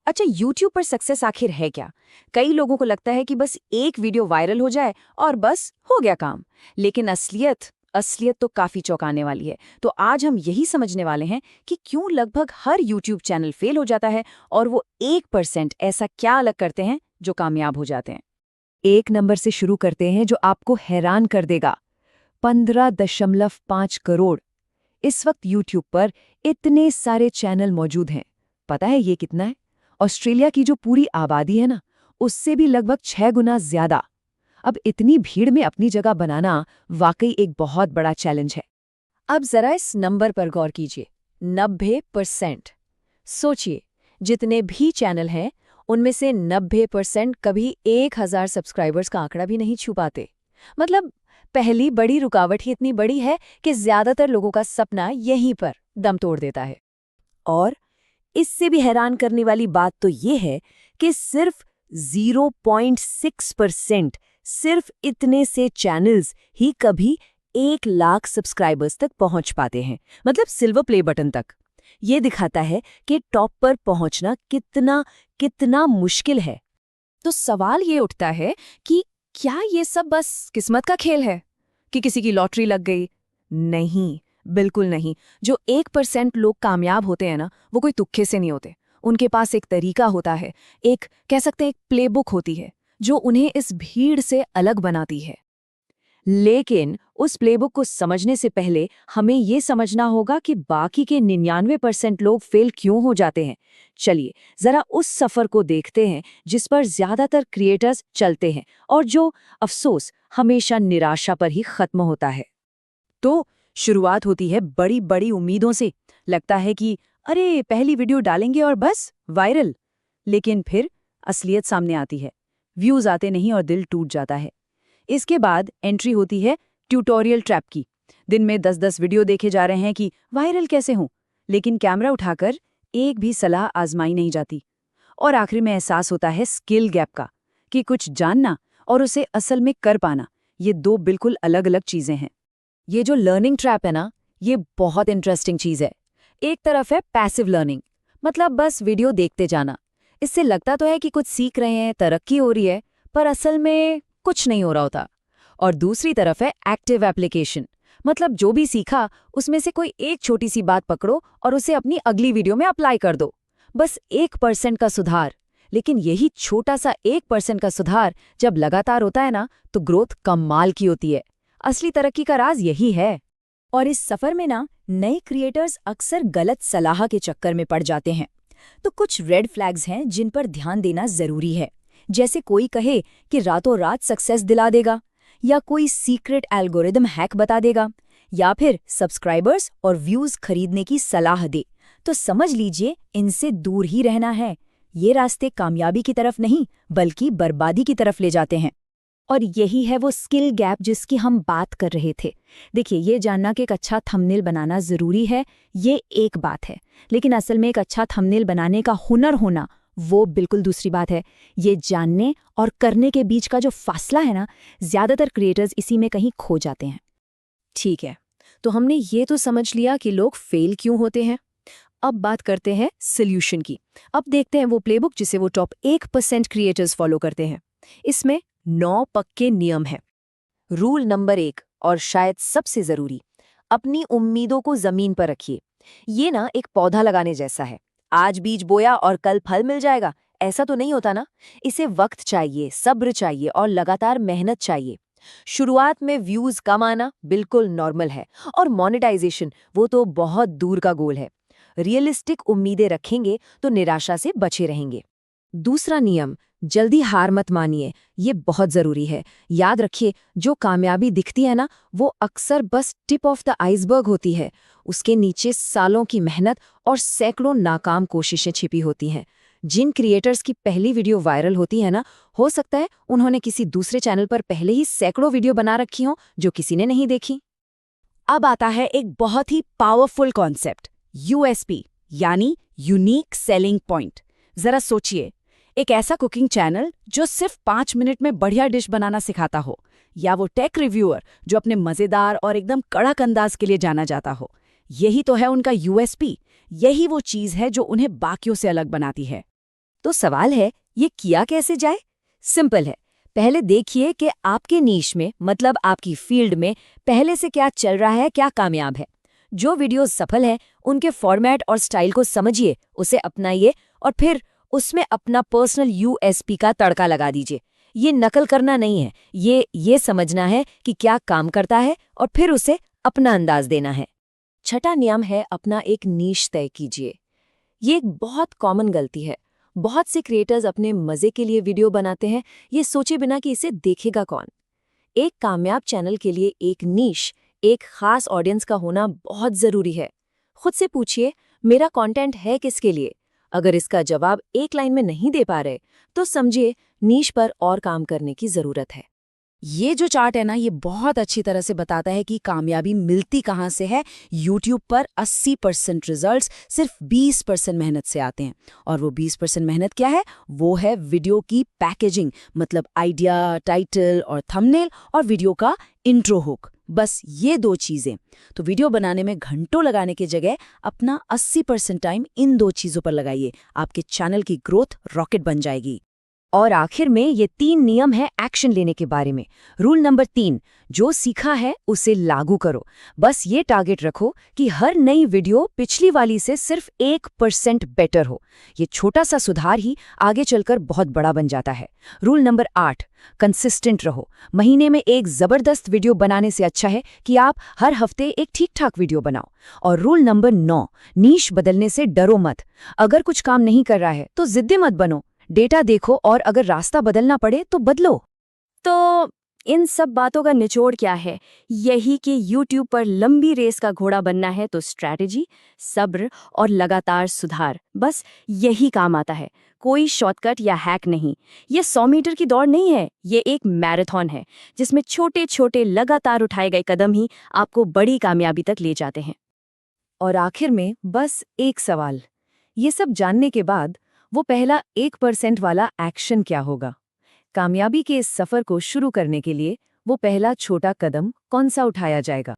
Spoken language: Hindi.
अच्छा, यूट्यूब पर सक्सेस आखिर है क्या? कई लोगों को लगता है कि बस एक वीडियो वायरल हो जाए और बस हो गया काम। लेकिन असलियत असलियत तो काफी चौंकाने वाली है। तो आज हम यही समझने वाले हैं कि क्यों लगभग हर यूट्यूब चैनल फेल हो जाता है और वो 1% ऐसा क्या अलग करते हैं जो कामयाब हो जाते हैं। एक नंबर से शुरू करते हैं जो आपको हैरान कर देगा। 15.5 करोड़। इस वक्त यूट्यूब पर इतने सारे चैनल मौजूद हैं। पता है ये कितना है? ऑस्ट्रेलिया की जो पूरी आबादी है ना, उससे भी लगभग 6 गुना ज्यादा। अब इतनी भीड़ में अपनी जगह बनाना वाकई एक बहुत बड़ा चैलेंज है। अब जरा इस नंबर पर गौर कीजिए, 90%। सोचिए, जितने भी चैनल हैं उनमें से 90% कभी 1000 सब्सक्राइबर्स का आंकड़ा भी नहीं छू पाते। मतलब पहली बड़ी रुकावट ही इतनी बड़ी है कि ज्यादातर लोगों का सपना यहीं पर दम तोड़ देता है। और इससे भी हैरान करने वाली बात तो ये है कि सिर्फ 0.6%, सिर्फ इतने से चैनल्स ही कभी 1 लाख सब्सक्राइबर्स तक पहुंच पाते हैं, मतलब सिल्वर प्ले बटन तक। ये दिखाता है कि टॉप पर पहुंचना कितना कितना मुश्किल है। तो सवाल ये उठता है कि क्या ये सब बस किस्मत का खेल है कि किसी की लॉटरी लग गई? नहीं, बिल्कुल नहीं। जो 1% लोग कामयाब होते हैं ना, वो कोई तुक्के से नहीं होते। उनके पास एक तरीका होता है, एक कह सकते हैं एक प्लेबुक होती है, जो उन्हें इस भीड़ से अलग बनाती है। लेकिन उस प्लेबुक को समझने से पहले हमें ये समझना होगा कि बाकी के 99% लोग फेल क्यों हो जाते हैं। चलिए जरा उस सफर को देखते हैं जिस पर ज्यादातर क्रिएटर्स चलते हैं और जो अफसोस हमेशा निराशा पर ही खत्म होता है। तो शुरुआत होती है बड़ी बड़ी उम्मीदों से। लगता है कि अरे पहली वीडियो डालेंगे और बस वायरल। लेकिन फिर असलियत सामने आती है, व्यूज आते नहीं और दिल टूट जाता है। इसके बाद एंट्री होती है ट्यूटोरियल ट्रैप की। दिन में 10-10 वीडियो देखे जा रहे हैं कि वायरल कैसे हों, लेकिन कैमरा उठाकर एक भी सलाह आजमाई नहीं जाती। और आखिर में एहसास होता है स्किल गैप का, कि कुछ जानना और उसे असल में कर पाना, ये दो बिल्कुल अलग अलग चीजें हैं। ये जो लर्निंग ट्रैप है ना, ये बहुत इंटरेस्टिंग चीज है। एक तरफ है पैसिव लर्निंग, मतलब बस वीडियो देखते जाना। इससे लगता तो है कि कुछ सीख रहे हैं, तरक्की हो रही है, पर असल में कुछ नहीं हो रहा होता। और दूसरी तरफ है एक्टिव एप्लीकेशन, मतलब जो भी सीखा उसमें से कोई एक छोटी सी बात पकड़ो और उसे अपनी अगली वीडियो में अप्लाई कर दो। बस 1% का सुधार। लेकिन यही छोटा सा 1% का सुधार जब लगातार होता है ना, तो ग्रोथ कमाल की होती है। असली तरक्की का राज यही है। और इस सफर में ना, नए क्रिएटर्स अक्सर गलत सलाह के चक्कर में पड़ जाते हैं। तो कुछ रेड फ्लैग्स हैं जिन पर ध्यान देना जरूरी है। जैसे कोई कहे कि रातों रात सक्सेस दिला देगा, या कोई सीक्रेट एल्गोरिदम हैक बता देगा, या फिर सब्सक्राइबर्स और व्यूज खरीदने की सलाह दे, तो समझ लीजिए इनसे दूर ही रहना है। ये रास्ते कामयाबी की तरफ नहीं, बल्कि बर्बादी की तरफ ले जाते हैं। और यही है वो स्किल गैप जिसकी हम बात कर रहे थे। देखिए, ये जानना कि एक अच्छा थंबनेल बनाना ज़रूरी है, ये एक बात है। लेकिन असल में एक अच्छा थंबनेल बनाने का हुनर होना, वो बिल्कुल दूसरी बात है। ये जानने और करने के बीच का जो फासला है ना, ज़्यादातर क्रिएटर्स इसी में कहीं खो जाते हैं। ठीक है, तो हमने ये तो समझ लिया कि लोग फेल क्यों होते हैं। अब बात करते हैं सॉल्यूशन की। अब देखते हैं वो प्लेबुक जिसे वो टॉप 1% क्रिएटर्स फॉलो करते हैं। इसमें 9 पक्के नियम हैं। रूल नंबर 1, और शायद सबसे जरूरी, अपनी उम्मीदों को जमीन पर रखिए। ये ना एक पौधा लगाने जैसा है। आज बीज बोया और कल फल मिल जाएगा, ऐसा तो नहीं होता ना। इसे वक्त चाहिए, सब्र चाहिए और लगातार मेहनत चाहिए। शुरुआत में व्यूज कम आना बिल्कुल नॉर्मल है, और मोनेटाइजेशन वो तो बहुत दूर का गोल है। रियलिस्टिक उम्मीदें रखेंगे तो निराशा से बचे रहेंगे। दूसरा नियम, जल्दी हार मत मानिए। ये बहुत जरूरी है। याद रखिए, जो कामयाबी दिखती है ना, वो अक्सर बस टिप ऑफ द आइसबर्ग होती है। उसके नीचे सालों की मेहनत और सैकड़ों नाकाम कोशिशें छिपी होती हैं। जिन क्रिएटर्स की पहली वीडियो वायरल होती है ना, हो सकता है उन्होंने किसी दूसरे चैनल पर पहले ही सैकड़ों वीडियो बना रखी हों जो किसी ने नहीं देखी। अब आता है एक बहुत ही पावरफुल कॉन्सेप्ट, यूएसपी, यानी यूनिक सेलिंग पॉइंट। जरा सोचिए, एक ऐसा कुकिंग चैनल जो सिर्फ 5 मिनट में बढ़िया डिश बनाना सिखाता हो, या वो टेक रिव्यूअर जो अपने मजेदार और एकदम कड़क अंदाज के लिए जाना जाता हो। यही तो है उनका यूएसपी। यही वो चीज है जो उन्हें बाकियों से अलग बनाती है। तो सवाल है, ये किया कैसे जाए? सिंपल है। पहले देखिए कि आपके नीश में, मतलब आपकी फील्ड में पहले से क्या चल रहा है, क्या कामयाब है। जो वीडियोस सफल हैं, उनके फॉर्मेट और स्टाइल को समझिए, उसे अपनाइए और फिर उसमें अपना पर्सनल यूएसपी का तड़का लगा दीजिए। ये नकल करना नहीं है, ये समझना है कि क्या काम करता है और फिर उसे अपना अंदाज देना है। छठा नियम है, अपना एक नीश तय कीजिए। ये एक बहुत कॉमन गलती है। बहुत से क्रिएटर्स अपने मजे के लिए वीडियो बनाते हैं, ये सोचे बिना कि इसे देखेगा कौन। एक कामयाब चैनल के लिए एक नीश, एक खास ऑडियंस का होना बहुत जरूरी है। खुद से पूछिए, मेरा कंटेंट है किसके लिए? अगर इसका जवाब एक लाइन में नहीं दे पा रहे, तो समझिए नीश पर और काम करने की जरूरत है। ये जो चार्ट है ना, ये बहुत अच्छी तरह से बताता है कि कामयाबी मिलती कहाँ से है। YouTube पर 80% रिजल्ट्स सिर्फ 20% मेहनत से आते हैं। और वो 20% मेहनत क्या है? वो है वीडियो की पैकेजिंग, मतलब आइडिया, टाइटल और थंबनेल, और वीडियो का इंट्रो हुक। बस ये 2 चीज़ें। तो वीडियो बनाने में घंटों लगाने की जगह अपना 80% टाइम इन 2 चीज़ों पर लगाइए। आपके चैनल की ग्रोथ रॉकेट बन जाएगी। और आखिर में ये 3 नियम है एक्शन लेने के बारे में। रूल नंबर 3, जो सीखा है उसे लागू करो। बस ये टारगेट रखो कि हर नई वीडियो पिछली वाली से सिर्फ 1% बेटर हो। ये छोटा सा सुधार ही आगे चलकर बहुत बड़ा बन जाता है। रूल नंबर 8, कंसिस्टेंट रहो। महीने में एक जबरदस्त वीडियो बनाने से अच्छा है कि आप हर हफ्ते एक ठीक-ठाक वीडियो बनाओ। और रूल नंबर 9, नीश बदलने से डरो मत। अगर कुछ काम नहीं कर रहा है तो जिद्दी मत बनो। डेटा देखो और अगर रास्ता बदलना पड़े तो बदलो। तो इन सब बातों का निचोड़ क्या है? यही कि YouTube पर लंबी रेस का घोड़ा बनना है तो स्ट्रैटेजी, सब्र और लगातार सुधार, बस यही काम आता है। कोई शॉर्टकट या हैक नहीं। ये 100 मीटर की दौड़ नहीं है, ये एक मैराथन है जिसमें छोटे छोटे लगातार उठाए गए कदम ही आपको बड़ी कामयाबी तक ले जाते हैं। और आखिर में बस एक सवाल, ये सब जानने के बाद वो पहला 1% वाला एक्शन क्या होगा? कामयाबी के इस सफर को शुरू करने के लिए वो पहला छोटा कदम कौन सा उठाया जाएगा?